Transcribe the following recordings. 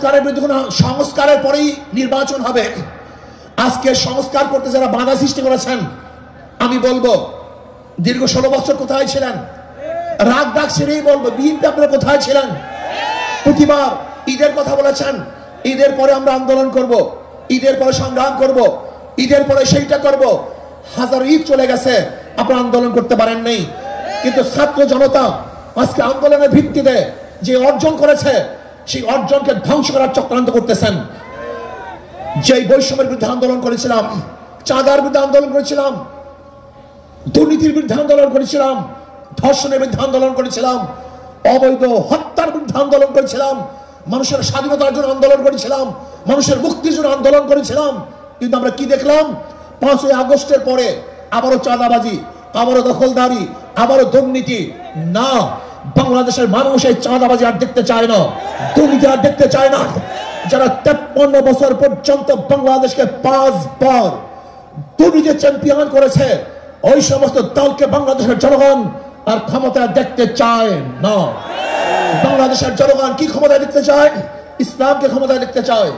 সংস্কারের বিরুদ্ধে কোনো সংস্কারের পরেই নির্বাচন হবে। আজকে সংস্কার করতে যারা বাধা সৃষ্টি করেছেন, আমি বলবো দীর্ঘ 16 বছর কোথায় ছিলেন? রাগ ডাক ছেড়েই বলবো, বিএনপি আপনারা কোথায় ছিলেন? প্রতিবার ঈদের কথা বলেছেন, ঈদের পরে আমরা আন্দোলন করব, ঈদের পরে সংগ্রাম করব, ঈদের পরে সেইটা করব। হাজার ঈদ চলে গেছে, আপনারা আন্দোলন করতে পারেন নাই। কিন্তু ছাত্র জনতা আজকে আন্দোলনের ভিত্তিতে যে অর্জন করেছে, সেই অর্জনকে ধ্বংস করার চক্রান্ত করতেছেন। যে বৈষম্যের বিরুদ্ধে আন্দোলন করেছিলাম, চাঁদার বিরুদ্ধে আন্দোলন করেছিলাম, দুর্নীতির বিরুদ্ধে আন্দোলন করেছিলাম, ধর্ষণের বিরুদ্ধে আন্দোলন করেছিলাম, অবৈধ হত্যার বিরুদ্ধে আন্দোলন করেছিলাম, মানুষের স্বাধীনতার জন্য আন্দোলন করেছিলাম, মানুষের মুক্তির জন্য আন্দোলন করেছিলাম। কিন্তু আমরা কি দেখলাম? 5ই আগস্টের পরে আবারও চাঁদাবাজি, আবারও দখলদারি, আবারও দুর্নীতি। না, বাংলাদেশের মানুষ এই চাঁদাবাজি আর দেখতে চায় না, দুর্নীতি আর দেখতে চায় না। যারা 53 বছর পর্যন্ত বাংলাদেশকে 5 বার দুর্নীতি চ্যাম্পিয়ন করেছে, ওই সমস্ত দলকে বাংলাদেশের জনগণ আর ক্ষমতা দেখতে চায় না। বাংলাদেশের জনগণ কি ক্ষমতা দেখতে চায়? ইসলামকে ক্ষমতা দেখতে চায়।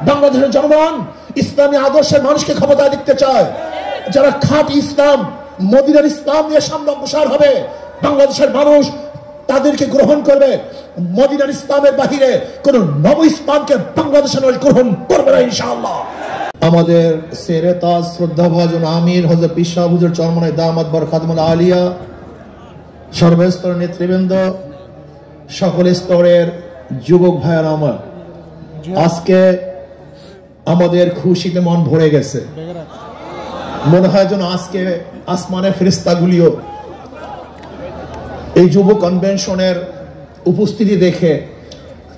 বাংলাদেশের জনগণ ইসলামী আদর্শের মানুষকে ক্ষমতা দেখতে চায়। যারা খাঁটি ইসলাম, মদিনার ইসলাম নিয়ে সামনে অগ্রসর হবে, বাংলাদেশের মানুষ তাদেরকে গ্রহণ করবে। মদিনার ইসলামের বাহিরে কোন নব ইসলামকে বাংলাদেশের মানুষ গ্রহণ করবে না ইনশাআল্লাহ। আমাদের সেরে তাজ শ্রদ্ধাভাজন আমির হযরত পীর সাহেব হুজুর চরমনাই দামাত বরকাতুল আলিয়া, সর্বস্তরের নেতৃবৃন্দ, সকল স্তরের যুবক ভাইয়েরা আমার, আজকে আমাদের খুশিতে মন ভরে গেছে। মনে হয় যেন আজকে আসমানের ফেরেশতাগুলিও এই যুব কনভেনশনের উপস্থিতি দেখে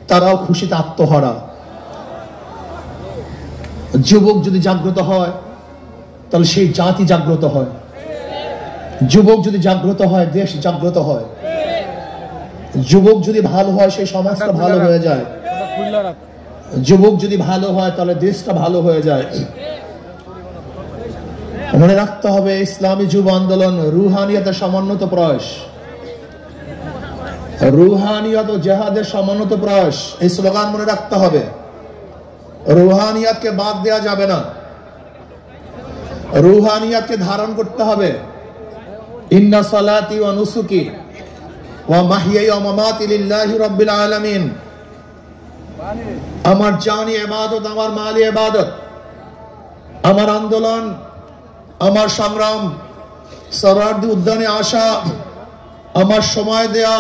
তারাও খুশিতে আত্মহারা। যুবক যদি জাগ্রত হয় তাহলে সেই জাতি জাগ্রত হয়, যুবক যদি জাগ্রত হয় দেশ জাগ্রত হয়, যুবক যদি ভালো হয় সেই সমাজটা ভালো হয়ে যায়, যুবক যদি ভালো হয় তাহলে দেশটা ভালো হয়ে যায়। মনে রাখতে হবে, ইসলামী যুব আন্দোলন রুহানিয়তের সমন্বিত প্রয়াস, রুহানিয়ত ও জেহাদের সমন্বিত প্রয়াস। এই স্লোগান মনে রাখতে হবে। রুহানিয়তকে বাদ দেওয়া যাবে না, রুহানিয়তকে ধারণ করতে হবে। ইন্না সালাতি ওয়া নুসুকি ওয়া মাহইয়ায়া ওয়া মামাতি লিল্লাহি রাব্বিল আলামিন। আমার জানি ইবাদত, আমার মালি ইবাদত। আমার আন্দোলন, আমার সংগ্রাম, সরারদি উদ্যানে আসা, আমার সময় দেয়া,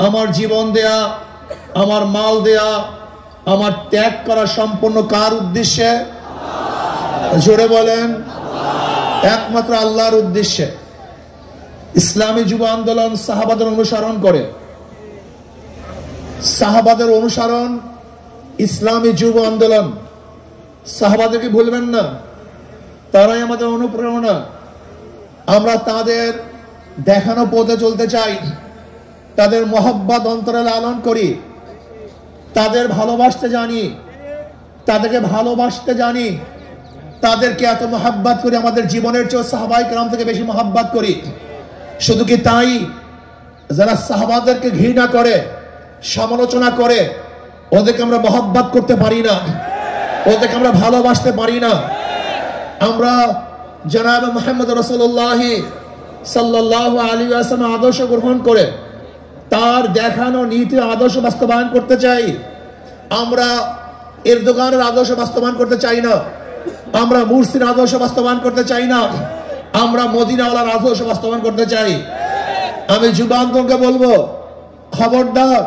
আমার জীবন দেয়া, আমার মাল দেয়া, আমার ত্যাগ করা সম্পূর্ণ কার উদ্দেশ্যে? জোরে বলেন, একমাত্র আল্লাহর উদ্দেশ্যে। ইসলামী যুব আন্দোলন সাহাবাদের অনুসরণ করে, সাহাবাদের অনুসরণ ইসলামী যুব আন্দোলন। সাহাবাদেরকে ভুলবেন না, তারাই আমাদের অনুপ্রেরণা। আমরা তাদের দেখানো পথে চলতে চাই, তাদের মহব্বত অন্তরে লালন করি, তাদের ভালোবাসতে জানি, তাদেরকে ভালোবাসতে জানি, তাদেরকে এত মহব্বত করি, আমাদের জীবনের চেয়ে সাহাবায়ে কেরাম থেকে বেশি মহব্বত করি। শুধু কি তাই, যারা সাহাবাদেরকে ঘৃণা করে, সমালোচনা করে, ওদেরকে আমরা মহব্বত করতে পারি না, ওদেরকে আমরা ভালোবাসতে পারি না। আমরা জনাব মুহাম্মদ রাসূলুল্লাহ সাল্লাল্লাহু আলাইহি ওয়াসাল্লাম আদর্শ গ্রহণ করে তার দেখানো নীতি আদর্শ বাস্তবায়ন করতে চাই। আমরা এরদোগানের আদর্শ বাস্তবায়ন করতে চাই না, আমরা মুরসির আদর্শ বাস্তবায়ন করতে চাই না, আমরা মদিনাওয়ালার আদর্শ বাস্তবায়ন করতে চাই। আমি যুব আন্দোলনকে বলবো, খবরদার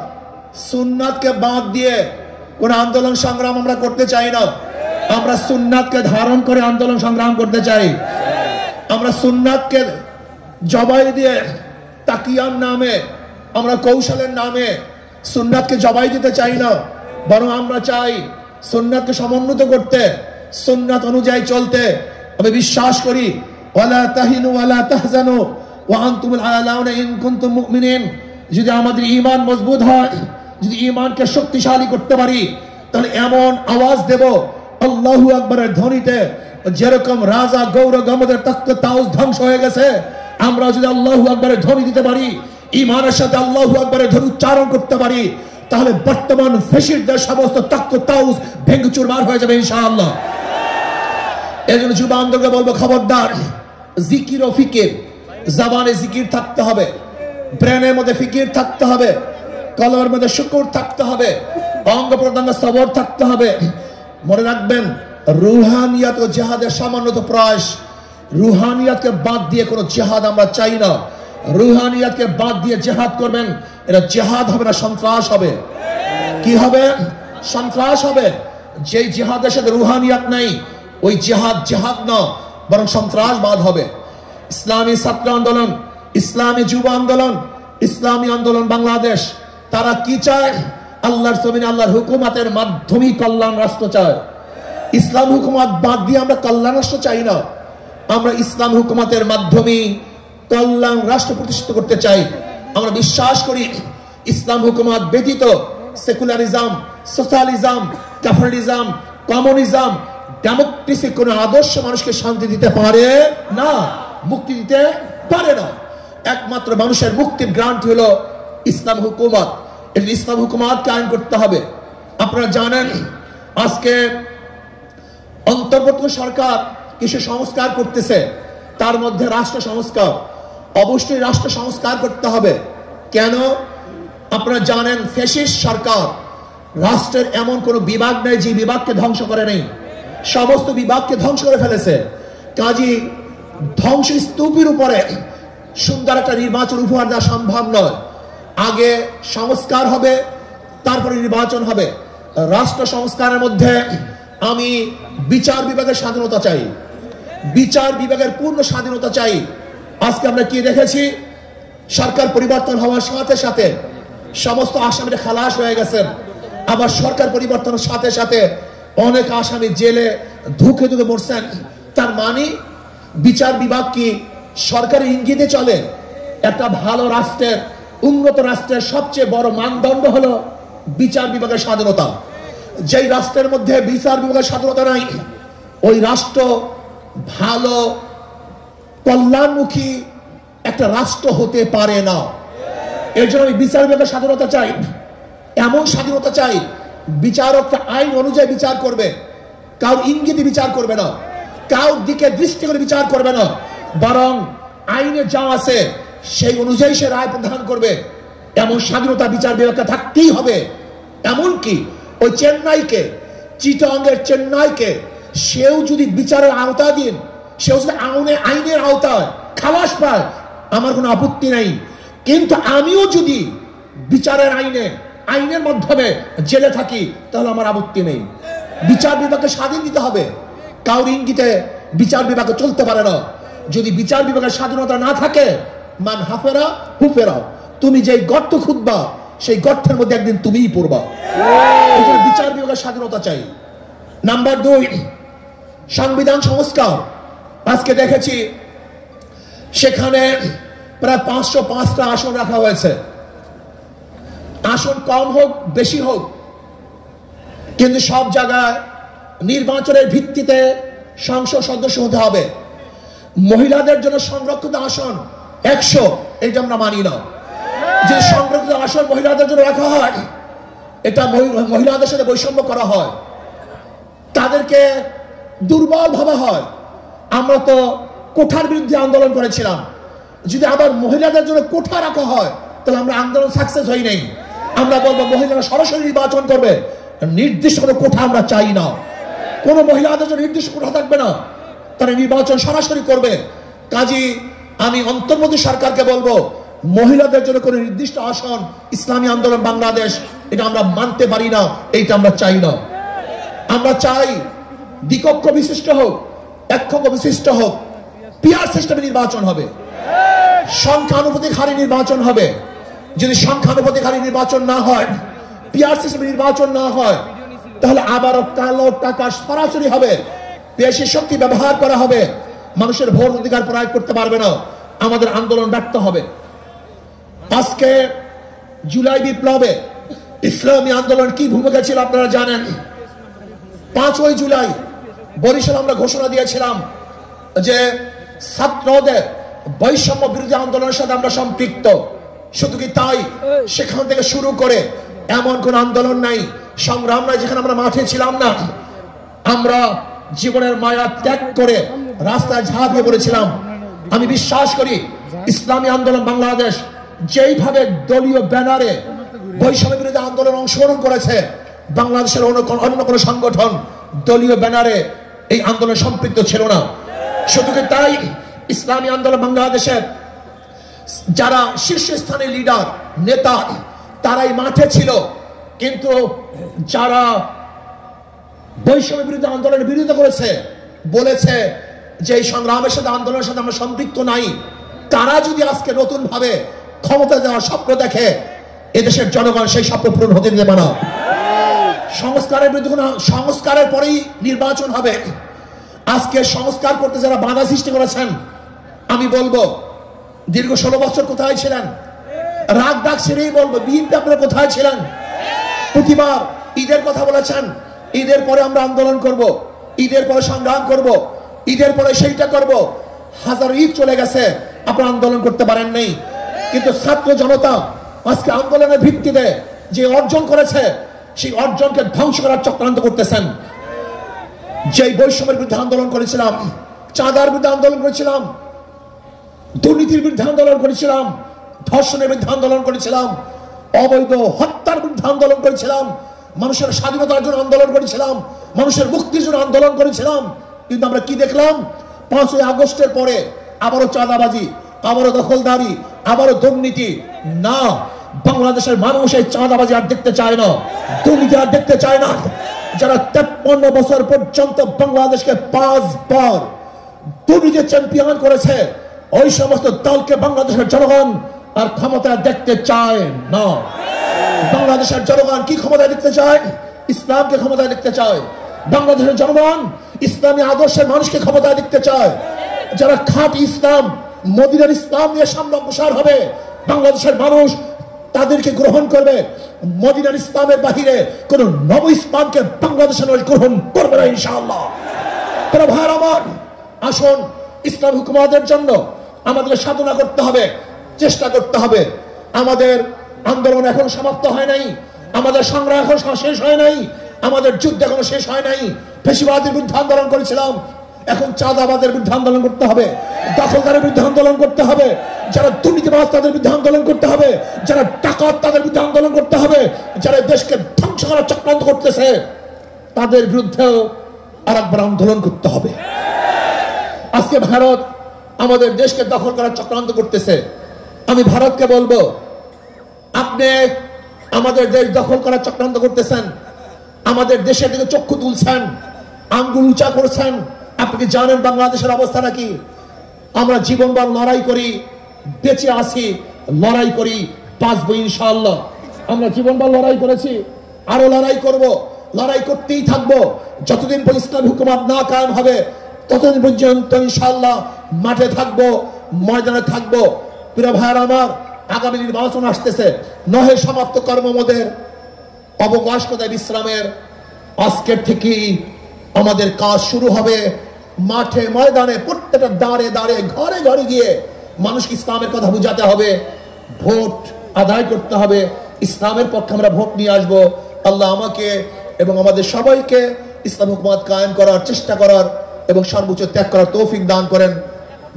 সুন্নাতকে বাদ দিয়ে কোন আন্দোলন সংগ্রাম আমরা করতে চাই না। আমরা সুন্নাতকে ধারণ করে আন্দোলন সংগ্রাম করতে চাই। আমরা সুন্নাতকে জবাই দিয়ে তাকিয়ার নামে, আমরা কৌশলের নামে সুন্নাতকে জবাই দিতে চাই না, বরং আমরা চাই সুন্নাতকে সমন্বিত করতে, সুন্নাত অনুযায়ী চলতে। আমি বিশ্বাস করি, ওয়ালা তাহিনু ওয়ালা তাহজানু ওয়া আনতুমুল আ'লাউনা ইন কুনতুম মুমিনিন। যদি আমাদের ঈমান মজবুত হয়, যদি ঈমানকে শক্তিশালী করতে পারি, তাহলে এমন আওয়াজ দেব আল্লাহু আকবারের ধ্বনিতে, যেরকম রাজা গৌর গমদের তখ্ত তাউস ধ্বংস হয়ে গেছে, আমরা যদি আল্লাহু আকবারের ধ্বনি দিতে পারি, ঈমানের সাথে আল্লাহু আকবারের ধ্বনি উচ্চারণ করতে পারি, তাহলে বর্তমান ফ্যাসিস্টদের সমস্ত তক্ত তাউস ভেঙে চুরমার হয়ে যাবে ইনশাআল্লাহ। এই জন্য যুব আন্দোলনকে বলবো, খবরদার, জিকির ও ফিকির, জবানে জিকির থাকতে হবে, ব্রেনের মধ্যে ফিকির থাকতে হবে, কলমের মধ্যে শুকুর থাকতে হবে, অঙ্গ প্রত্যঙ্গ সবর থাকতে হবে। মনে রাখবেন, রুহানিয়াত ও জিহাদের সামান্যত প্রয়াস। রুহানিয়াতকে বাদ দিয়ে কোনো জিহাদ আমরা চাই না। রুহানিয়াতকে বাদ দিয়ে জিহাদ করবেন, এটা জিহাদ হবে না, সন্ত্রাস হবে। কি হবে? সন্ত্রাস হবে। যেই জিহাদের সাথে রুহানিয়াত নাই, ওই জিহাদ জিহাদ না, বরং সন্ত্রাসবাদ হবে। ইসলামী ছাত্র আন্দোলন, ইসলামী যুব আন্দোলন, ইসলামী আন্দোলন বাংলাদেশ, তারা কি চায়? আল্লাহর জমিনে আল্লাহর হুকুমতের মাধ্যমে কল্যাণ রাষ্ট্র চায়। ইসলাম হুকুমত বাদ দিয়ে আমরা কল্যাণ রাষ্ট্র চাই না। আমরা ইসলাম হুকুমতের মাধ্যমে কল্যাণ রাষ্ট্র প্রতিষ্ঠিত করতে চাই। আমরা বিশ্বাস করি ইসলাম হুকুমত ব্যতীত secularism, socialism, capitalism, communism, democracy কোন আদর্শ মানুষকে শান্তি দিতে পারে না, মুক্তি দিতে পারে না। একমাত্র মানুষের মুক্তির গ্রান্ট হলো ইসলাম হুকুমত। এই ইসলাম হুকুমতকে আইন করতে হবে। আপনারা জানেন, আজকে অন্তর্বর্তী সরকার কিছু সংস্কার করতেছে, তার মধ্যে রাষ্ট্র সংস্কার। অবশ্যই রাষ্ট্র সংস্কার করতে হবে। কেন? আপনারা জানেন, ফ্যাসিস্ট সরকার, রাষ্ট্রের এমন কোন বিভাগ নেই যে বিভাগকে ধ্বংস করে নেই, সমস্ত বিভাগকে ধ্বংস করে ফেলেছে। কাজী ধ্বংসস্তূপের উপরে সুন্দর একটা নির্বাচন উপহার দেওয়া সম্ভব নয়। আগে সংস্কার হবে, তারপরে নির্বাচন হবে। রাষ্ট্র সংস্কারের মধ্যে আমি বিচার বিভাগের স্বাধীনতা চাই, বিচার বিভাগের পূর্ণ স্বাধীনতা চাই। আজকে আমরা কি দেখেছি? সরকার পরিবর্তন হওয়ার সাথে সাথে সমস্ত আসামিরা খালাস হয়ে গেছেন। আবার সরকার পরিবর্তনের সাথে সাথে অনেক আসামি জেলে ধুকে ধুকে মরছেন। তার মানে বিচার বিভাগ কি সরকারের ইঙ্গিতে চলে? একটা ভালো রাষ্ট্রের, উন্নত রাষ্ট্রের সবচেয়ে বড় মানদণ্ড হলো বিচার বিভাগের স্বাধীনতা। যেই রাষ্ট্রের মধ্যে বিচার বিভাগের স্বাধীনতা নাই, ওই রাষ্ট্র ভালো কল্যাণমুখী একটা রাষ্ট্র হতে পারে না। এর জন্য আমি বিচার বিভাগের স্বাধীনতা চাই। এমন স্বাধীনতা চাই, বিচারকরা আইন অনুযায়ী বিচার করবে, কারোর ইঙ্গিতে বিচার করবে না, কারোর দিকে দৃষ্টি করে বিচার করবে না, বরং আইনে যা আছে সেই অনুযায়ী সে রায় প্রদান করবে। এমন স্বাধীনতা বিচার বিভাগকে থাকতেই হবে। এমনকি ওই চেন্নাইকে, চিটাগাংয়ের চেন্নাইকে, সেও যদি বিচারের আওতা দিন, সেও যদি আইনের আওতায় খালাস পায়, আমার কোনো আপত্তি নাই। কিন্তু আমিও যদি বিচারের আইনের মাধ্যমে জেলে থাকি, তাহলে আমার আপত্তি নেই। বিচার বিভাগকে স্বাধীন দিতে হবে। কাউর ইঙ্গিতে বিচার বিভাগে চলতে পারে না। যদি বিচার বিভাগের স্বাধীনতা না থাকে, মান হাফেরা হুফেরা, তুমি যেই গর্ত খুঁজবা সেই গর্তের মধ্যে একদিন তুমিই পড়বা। বিচার বিভাগের স্বাধীনতা চাই। নাম্বার 2, সংবিধান সংস্কার। আজকে দেখেছি সেখানে প্রায় 505টা আসন রাখা হয়েছে। আসন কম হোক বেশি হোক, কিন্তু সব জায়গায় নির্বাচনের ভিত্তিতে সংসদ সদস্য হতে হবে। মহিলাদের জন্য সংরক্ষিত আসন 100, এটা আমরা মানি না। যে সংরক্ষিত আসন মহিলাদের জন্য রাখা হয়, এটা মহিলাদের সাথে বৈষম্য করা হয়, তাদেরকে দুর্বল ভাবা হয়। আমরা তো কোঠার বিরুদ্ধে আন্দোলন করেছিলাম। যদি আবার মহিলাদের জন্য কোঠা রাখা হয়, তাহলে আমরা আন্দোলন সাকসেস হই নাই। আমরা বলবো মহিলারা সরাসরি নির্বাচন করবে, নির্দিষ্ট কোনো কোঠা আমরা চাই না। কোন মহিলাদের জন্য নির্দিষ্ট কোঠা থাকবে না, তারা নির্বাচন সরাসরি করবে। কাজী আমি অন্তর্বর্তী সরকারকে বলবো, মহিলাদের জন্য কোনো নির্দিষ্ট আসন ইসলামী আন্দোলন বাংলাদেশ, এটা আমরা মানতে পারি না, এইটা আমরা চাই না। আমরা চাই দ্বিকক্ষ বিশিষ্ট হোক, এককক্ষ বিশিষ্ট হোক, পিয়ার সিস্টেমে নির্বাচন হবে, সংখ্যানুপাতিক হারে নির্বাচন হবে। যদি সংখ্যানুপাতিক হারে নির্বাচন না হয়, পিয়ার সিস্টেমে নির্বাচন না হয়, তাহলে আবারও কালো টাকা সরাসরি হবে, পেশি শক্তি ব্যবহার করা হবে, মানুষের ভোট অধিকার প্রয়োগ করতে পারবে না। আমাদের আন্দোলন ব্যর্থ হবে। আজকে জুলাই বিপ্লবে ইসলামী আন্দোলন কি ভূমিকা ছিল আপনারা জানেন। 5ই জুলাই বরিশাল আমরা ঘোষণা দিয়েছিলাম যে ছাত্রদের বৈষম্য বিরোধী আন্দোলনের সাথে আমরা সম্পৃক্ত। শুধু কি তাই, সেখান থেকে শুরু করে এমন কোন আন্দোলন নাই, সংগ্রাম নাই যেখানে আমরা মাঠে ছিলাম না। আমরা জীবনের মায়া ত্যাগ করে রাস্তায় ঝাঁপিয়ে পড়েছিলাম। আমি বিশ্বাস করি ইসলামী আন্দোলন বাংলাদেশ যেইভাবে দলীয় ব্যানারে বৈষম্য বিরোধী আন্দোলন অংশগ্রহণ করেছে, বাংলাদেশের অন্য কোনো সংগঠন দলীয় ব্যানারে এই আন্দোলনে সম্পৃক্ত ছিল না। শুধু তাই ইসলামী আন্দোলন বাংলাদেশের যারা শীর্ষস্থানীয় লিডার নেতা তারাই মাঠে ছিল, কিন্তু যারা বৈষম্য বিরোধী আন্দোলনের বিরোধিতা করেছে, বলেছে যে এই সংগ্রামের সাথে আন্দোলনের সাথে আমরা সম্পৃক্ত নাই, তারা যদি আজকে নতুন ভাবে ক্ষমতা দেওয়ার স্বপ্ন দেখে, এদেশের জনগণ সেই স্বপ্ন পূরণ হতে দেবে না। সংস্কারের বিরুদ্ধে সংস্কারের পরেই নির্বাচন হবে। আজকে সংস্কার করতে যারা বাধা সৃষ্টি করেছেন, আমি বলবো দীর্ঘ 16 বছর কোথায় ছিলেন? রাগ ডাক ছেড়েই বলবো, বিএনপি আপনারা কোথায় ছিলেন? প্রতিবার ঈদের কথা বলেছেন, ঈদের পরে আমরা আন্দোলন করব, ঈদের পরে সংগ্রাম করব, ঈদের পরে সেইটা করব। হাজারো ঈদ চলে গেছে, আপনারা আন্দোলন করতে পারেন নাই। কিন্তু ছাত্র জনতা আজকে আন্দোলনের ভিত্তিতে যে অর্জন করেছে, সেই অর্জনকে ধ্বংস করার চক্রান্ত করতেছেন। যে বৈষম্যের বিরুদ্ধে আন্দোলন করেছিলাম, চাঁদার বিরুদ্ধে আন্দোলন করেছিলাম, দুর্নীতির বিরুদ্ধে আন্দোলন করেছিলাম, ধর্ষণের বিরুদ্ধে আন্দোলন করেছিলাম, অবৈধ হত্যার বিরুদ্ধে আন্দোলন করেছিলাম, মানুষের স্বাধীনতার জন্য আন্দোলন করেছিলাম, মানুষের মুক্তির জন্য আন্দোলন করেছিলাম। কিন্তু আমরা কি দেখলাম? 5ই আগস্টের পরে আবারও চাঁদাবাজি, আবারও দখলদারি, আবারও দুর্নীতি। না, বাংলাদেশের মানুষ এই চাঁদাবাজি আর দেখতে চায় না, দুর্নীতি আর দেখতে চায় না। যারা 53 বছর পর্যন্ত বাংলাদেশকে 5 বার দুর্নীতির চ্যাম্পিয়ন করেছে, ওই সমস্ত দলকে বাংলাদেশের জনগণ আর ক্ষমতায় দেখতে চায় না। বাংলাদেশের জনগণ কি ক্ষমতায় দেখতে চায়? ইসলামকে ক্ষমতায় দেখতে চায়। বাংলাদেশের জনগণ ইসলামী আদর্শের মানুষকে ক্ষমতায় দেখতে চায়। যারা খাঁটি ইসলাম, মদিনার ইসলাম নিয়ে সামনে অগ্রসর হবে, বাংলাদেশের মানুষ তাদেরকে গ্রহণ করবে। মদিনার ইসলামের বাহিরে কোন নব ইসলামকে বাংলাদেশের মানুষ গ্রহণ করবে না ইনশাআল্লাহ। ভাইয়ের আমার, আসুন ইসলাম হুকুমতের জন্য আমাদের সাধনা করতে হবে, চেষ্টা করতে হবে। আমাদের আন্দোলন এখন সমাপ্ত হয় নাই, আমাদের সংগ্রাম এখন শেষ হয় নাই, আমাদের যুদ্ধ এখনো শেষ হয় নাই। ফ্যাসিবাদের বিরুদ্ধে আন্দোলন করেছিলাম, এখন চাঁদাবাজের বিরুদ্ধে আন্দোলন করতে হবে, দখলদারের বিরুদ্ধে আন্দোলন করতে হবে, যারা দুর্নীতিবাজ তাদের বিরুদ্ধে আন্দোলন করতে হবে, যারা ডাকাত তাদের বিরুদ্ধে আন্দোলন করতে হবে, যারা দেশকে ধ্বংস করার চক্রান্ত করতেছে তাদের বিরুদ্ধেও আরেকবার আন্দোলন করতে হবে। আজকে ভারত আমাদের দেশকে দখল করার চক্রান্ত করতেছে। আমি ভারতকে বলবো, আপনি আমাদের দেশ দখল করার চক্রান্ত করতেছেন, আমাদের দেশের দিকে চক্ষু তুলছেন, আঙ্গুল উঁচা করছেন। আপনি কি জানেন বাংলাদেশের অবস্থাটা কি? আমরা জীবনভর লড়াই করি, বেঁচে আছি, লড়াই করি, বাঁচবো ইনশাআল্লাহ। আমরা জীবনভর লড়াই করেছি, আরো লড়াই করব, লড়াই করতেই থাকবো। যতদিন পর্যন্ত ইসলামী হুকুমত না কায়েম হবে, ততদিন পর্যন্ত ইনশাআল্লাহ মাঠে থাকবো, ময়দানে থাকবো। প্রিয় ভাইয়ের আমার, আগামী নির্বাচন আসতেছে, নহে সমাপ্ত কর্মমদের অবকাশ কোথায় বিশ্রামের। আজকের থেকেই আমাদের কাজ শুরু হবে। মাঠে ময়দানে প্রত্যেকটা দাঁড়ে দাঁড়ে ঘরে ঘরে গিয়ে মানুষকে ইসলামের কথা বুঝাতে হবে, ভোট আদায় করতে হবে, ইসলামের পক্ষে আমরা ভোট নিয়ে আসবো। আল্লাহ আমাকে এবং আমাদের সবাইকে ইসলাম হুকুমত কায়েম করার চেষ্টা করার এবং সর্বোচ্চ ত্যাগ করার তৌফিক দান করেন।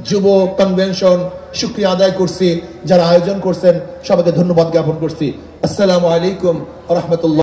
যুব কনভেনশন শুকরিয়া আদায় করছি, যারা আয়োজন করছেন সবাইকে ধন্যবাদ জ্ঞাপন করছি। আসসালামু আলাইকুম ওয়া রাহমাতুল্লাহ।